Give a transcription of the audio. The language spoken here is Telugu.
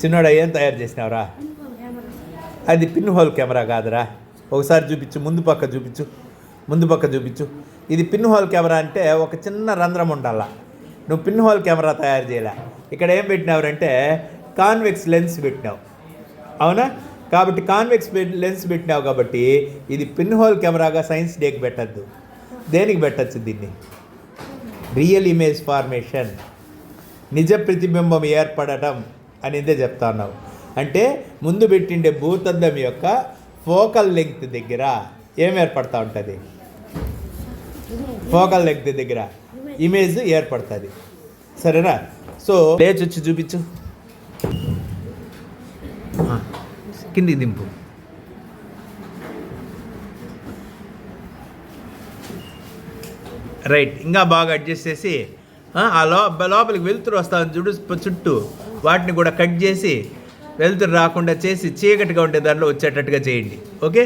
చిన్నోడా ఏం తయారు చేసినావురా? అది పిన్ హోల్ కెమెరా కాదురా. ఒకసారి చూపించు, ముందు పక్క చూపించు. ఇది పిన్ హోల్ కెమెరా అంటే ఒక చిన్న రంధ్రం ఉండాల. నువ్వు పిన్ హోల్ కెమెరా తయారు చేయలే. ఇక్కడ ఏం పెట్టినావురంటే కాన్వెక్స్ లెన్స్ పెట్టినావు, అవునా? కాబట్టి కాన్వెక్స్ లెన్స్ పెట్టినావు కాబట్టి ఇది పిన్ హోల్ కెమెరాగా సైన్స్ డేకి పెట్టద్దు. దేనికి పెట్టచ్చు దీన్ని? రియల్ ఇమేజ్ ఫార్మేషన్, నిజ ప్రతిబింబం ఏర్పడటం అనేదే చెప్తా ఉన్నావు. అంటే ముందు పెట్టిండే భూతద్దం యొక్క ఫోకల్ లెంగ్త్ దగ్గర ఏం ఏర్పడతా ఉంటుంది? ఫోకల్ లెంగ్త్ దగ్గర ఇమేజ్ ఏర్పడుతుంది. సరేనా? సో లేచి వచ్చి చూపించు, కిందికి దింపు. రైట్, ఇంకా బాగా అడ్జస్ట్ చేసి ఆ లోపలికి వెలుతురు వస్తుంది చూడు, చుట్టూ వాటిని కూడా కట్ చేసి వెలుతురు రాకుండా చేసి చీకటిగా ఉండే దాంట్లో వచ్చేటట్టుగా చేయండి. ఓకే.